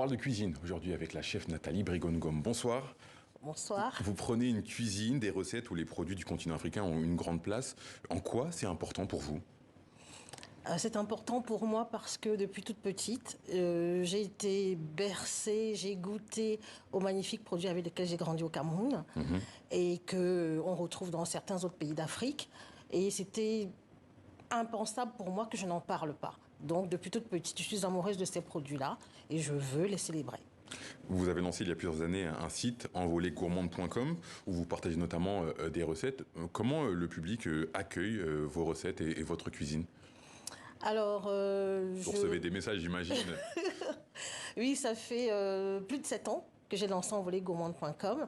parle de cuisine aujourd'hui avec la chef Nathalie Brigone-Gomme. Bonsoir. Bonsoir. Vous prenez une cuisine, des recettes où les produits du continent africain ont une grande place. En quoi c'est important pour vous? C'est important pour moi parce que depuis toute petite, j'ai été bercée, j'ai goûté aux magnifiques produits avec lesquels j'ai grandi au Cameroun et qu'on retrouve dans certains autres pays d'Afrique. Et c'était impensable pour moi que je n'en parle pas. Donc depuis toute petite, je suis amoureuse de ces produits-là et je veux les célébrer. Vous avez lancé il y a plusieurs années un site envolégourmande.com où vous partagez notamment des recettes. Comment le public accueille vos recettes et votre cuisine? Alors, Vous recevez des messages, j'imagine. Oui, ça fait plus de 7 ans que j'ai lancé envolégourmande.com.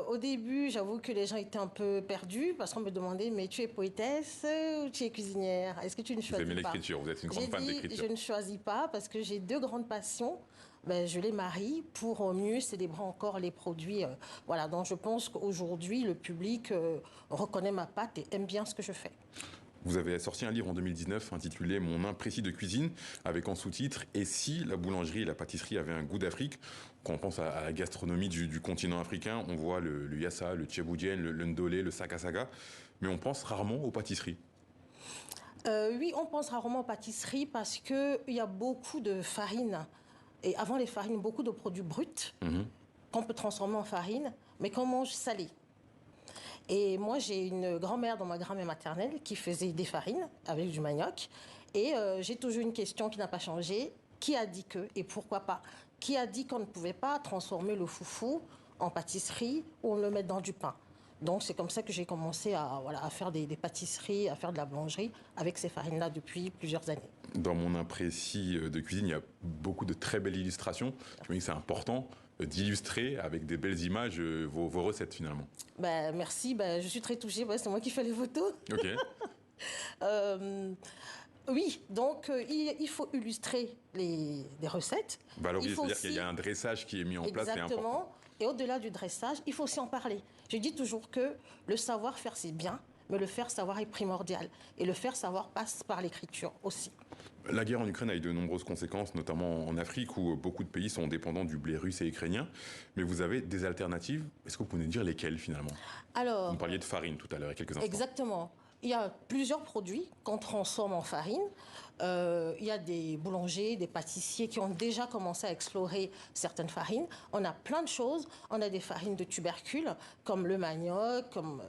Au début, j'avoue que les gens étaient un peu perdus parce qu'on me demandait, mais tu es poétesse ou tu es cuisinière? Est-ce que tu ne choisis pas? Vous aimez l'écriture, vous êtes une grande fan d'écriture. Je ne choisis pas parce que j'ai deux grandes passions. Ben, je les marie pour mieux célébrer encore les produits. Voilà, donc je pense qu'aujourd'hui, le public reconnaît ma patte et aime bien ce que je fais. Vous avez sorti un livre en 2019 intitulé Mon imprécis de cuisine, avec en sous-titre « Et si la boulangerie et la pâtisserie avaient un goût d'Afrique ?» Quand on pense à la gastronomie du continent africain, on voit le yassa, le tchéboudienne, le ndolé, le sakasaga, mais on pense rarement aux pâtisseries. Oui, on pense rarement aux pâtisseries parce qu'il y a beaucoup de farine. Et avant les farines, beaucoup de produits bruts qu'on peut transformer en farine, mais qu'on mange salé. Et moi, j'ai une grand-mère dans ma grand-mère maternelle qui faisait des farines avec du manioc. Et j'ai toujours une question qui n'a pas changé. Qui a dit que et pourquoi pas? Qui a dit qu'on ne pouvait pas transformer le foufou en pâtisserie ou le mettre dans du pain? Donc, c'est comme ça que j'ai commencé à faire des pâtisseries, à faire de la boulangerie avec ces farines-là depuis plusieurs années. Dans mon imprécis de cuisine, il y a beaucoup de très belles illustrations. Je me dis que c'est important d'illustrer avec des belles images vos recettes finalement. Ben, merci, ben, je suis très touchée, c'est moi qui fais les photos. Ok. Oui, donc il faut illustrer les recettes. Valoriser, c'est-à-dire qu'il y a un dressage qui est mis en place, c'est important. Exactement. Et au-delà du dressage, il faut aussi en parler. Je dis toujours que le savoir-faire, c'est bien, mais le faire savoir est primordial. Et le faire savoir passe par l'écriture aussi. La guerre en Ukraine a eu de nombreuses conséquences, notamment en Afrique, où beaucoup de pays sont dépendants du blé russe et ukrainien. Mais vous avez des alternatives. Est-ce que vous pouvez nous dire lesquelles, finalement? Alors, vous parliez de farine tout à l'heure, il y a quelques instants. Exactement. Il y a plusieurs produits qu'on transforme en farine. Il y a des boulangers, des pâtissiers qui ont déjà commencé à explorer certaines farines. On a plein de choses. On a des farines de tubercules, comme le manioc, comme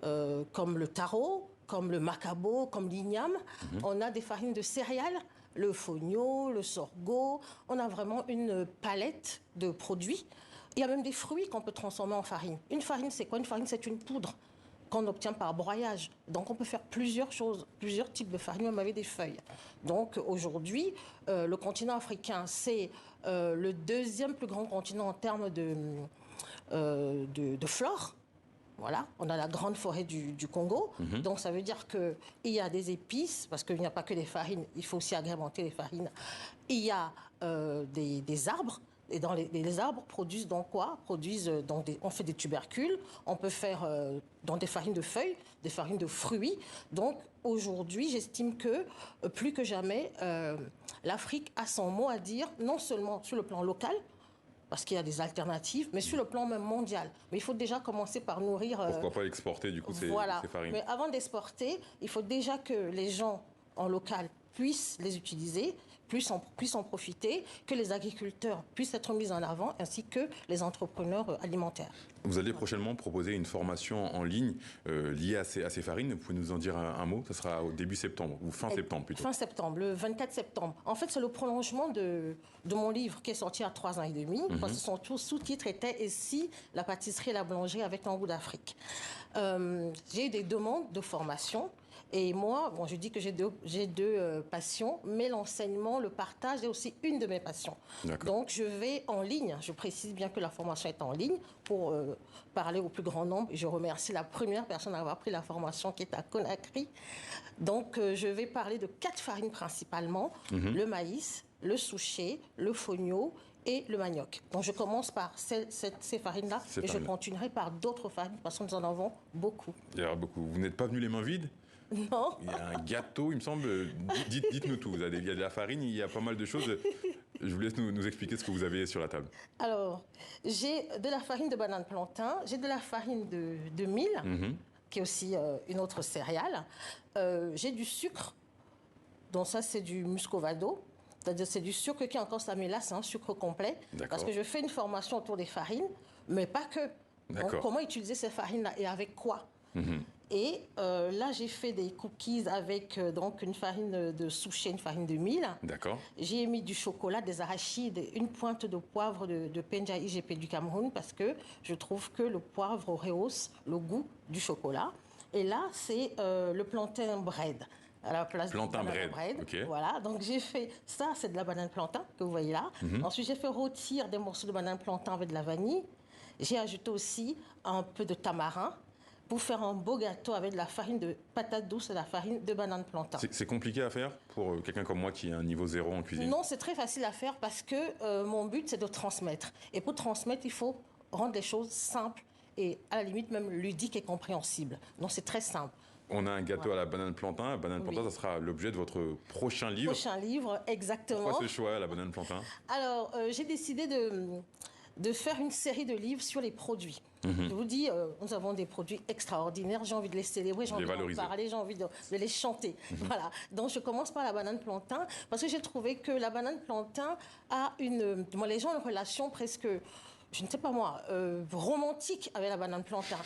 le taro, comme le macabo, comme l'igname. On a des farines de céréales, le fonio, le sorgho. On a vraiment une palette de produits. Il y a même des fruits qu'on peut transformer en farine. Une farine, c'est quoi? Une farine, c'est une poudre qu'on obtient par broyage. Donc, on peut faire plusieurs choses, plusieurs types de farine, même avec des feuilles. Donc, aujourd'hui, le continent africain, c'est le deuxième plus grand continent en termes de flore. Voilà, on a la grande forêt du Congo. Donc, ça veut dire qu'il y a des épices, parce qu'il n'y a pas que des farines, il faut aussi agrémenter les farines. Il y a des arbres. Et les arbres produisent donc quoi? On fait des tubercules, on peut faire dans des farines de feuilles, des farines de fruits. Donc aujourd'hui, j'estime que plus que jamais, l'Afrique a son mot à dire, non seulement sur le plan local, parce qu'il y a des alternatives, mais sur le plan même mondial. Mais il faut déjà commencer par nourrir... Pourquoi pas exporter du coup ces farines? Mais avant d'exporter, il faut déjà que les gens en local puissent les utiliser, puissent en profiter, que les agriculteurs puissent être mis en avant, ainsi que les entrepreneurs alimentaires. Vous allez prochainement proposer une formation en ligne liée à ces farines. Vous pouvez nous en dire un mot? Ça sera au début septembre, ou fin septembre plutôt. Fin septembre, le 24 septembre. En fait, c'est le prolongement de mon livre qui est sorti à 3 ans et demi, parce que son sous-titre était « Et si la pâtisserie et la boulangerie avec un goût d'Afrique ?» J'ai eu des demandes de formation. Et moi, je dis que j'ai deux passions, mais l'enseignement, le partage est aussi une de mes passions. Donc, je vais en ligne. Je précise bien que la formation est en ligne pour parler au plus grand nombre. Et je remercie la première personne à avoir pris la formation qui est à Conakry. Donc, je vais parler de 4 farines principalement. Le maïs, le souché, le fonio et le manioc. Donc, je commence par ces farines-là et je continuerai par d'autres farines parce que nous en avons beaucoup. Il y en a beaucoup. Vous n'êtes pas venu les mains vides? Non. Il y a un gâteau, il me semble. Dites-nous tout. Il y a de la farine, il y a pas mal de choses. Je vous laisse nous expliquer ce que vous avez sur la table. Alors, j'ai de la farine de banane plantain, j'ai de la farine de mil, qui est aussi une autre céréale. J'ai du sucre, donc ça c'est du muscovado. C'est-à-dire c'est du sucre qui est encore ça, mais là c'est un sucre complet. Parce que je fais une formation autour des farines, mais pas que. Donc comment utiliser ces farines-là et avec quoi? Et là, j'ai fait des cookies avec donc une farine de souchet, une farine de mil. D'accord. J'ai mis du chocolat, des arachides, une pointe de poivre de Penja IGP du Cameroun parce que je trouve que le poivre rehausse le goût du chocolat. Et là, c'est le plantain bread. À la place plantain du bread. Okay. Voilà, donc j'ai fait ça, c'est de la banane plantain que vous voyez là. Ensuite, j'ai fait rôtir des morceaux de banane plantain avec de la vanille. J'ai ajouté aussi un peu de tamarin pour faire un beau gâteau avec de la farine de patate douce et de la farine de banane plantain. C'est compliqué à faire pour quelqu'un comme moi qui a un niveau zéro en cuisine? Non, c'est très facile à faire parce que mon but, c'est de transmettre. Et pour transmettre, il faut rendre les choses simples et à la limite même ludiques et compréhensibles. Donc c'est très simple. On a un gâteau à la banane plantain. La banane plantain, ça sera l'objet de votre prochain livre. Prochain livre, exactement. Pourquoi ce choix à la banane plantain? Alors, j'ai décidé de faire une série de livres sur les produits. Je vous dis, nous avons des produits extraordinaires. J'ai envie de les célébrer, j'ai envie d'en parler, j'ai envie de les chanter. Voilà. Donc, je commence par la banane plantain parce que j'ai trouvé que la banane plantain a les gens ont une relation presque, je ne sais pas moi, romantique avec la banane plantain.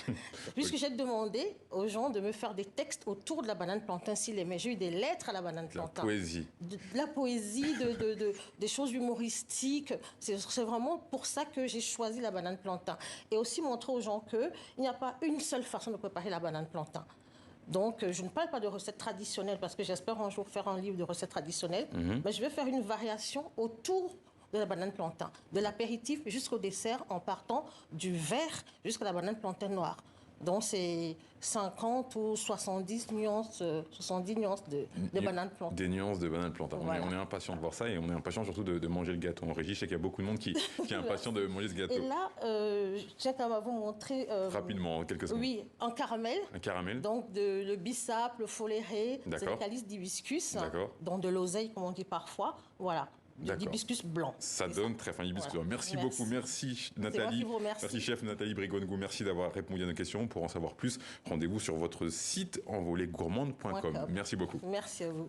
Puisque j'ai demandé aux gens de me faire des textes autour de la banane plantain s'ils aimaient. J'ai eu des lettres à la banane plantain. La poésie. De la poésie, des choses humoristiques. C'est vraiment pour ça que j'ai choisi la banane plantain. Et aussi montrer aux gens qu'il n'y a pas une seule façon de préparer la banane plantain. Donc, je ne parle pas de recettes traditionnelles parce que j'espère un jour faire un livre de recettes traditionnelles. Mais je vais faire une variation autour de la banane plantain, de l'apéritif jusqu'au dessert en partant du vert jusqu'à la banane plantain noire. Donc c'est 50 ou 70 nuances de banane plantain. Des nuances de banane plantain. Voilà. On est impatient de voir ça et on est impatient surtout de manger le gâteau. En régie, je sais qu'il y a beaucoup de monde qui est impatient de manger ce gâteau. Et là, je tiens quand même à vous montrer... rapidement, en quelques secondes. Oui, en caramel. Un caramel. Donc le bissap, le foléré, c'est le calice d'hibiscus. Donc de l'oseille, comme on dit parfois. Voilà. D'hibiscus blanc. Ça donne très fin hibiscus. Voilà. Merci beaucoup. Merci Nathalie. Merci chef Nathalie Brigongou. Merci d'avoir répondu à nos questions. Pour en savoir plus, rendez-vous sur votre site envolégourmande.com. Merci beaucoup. Merci à vous.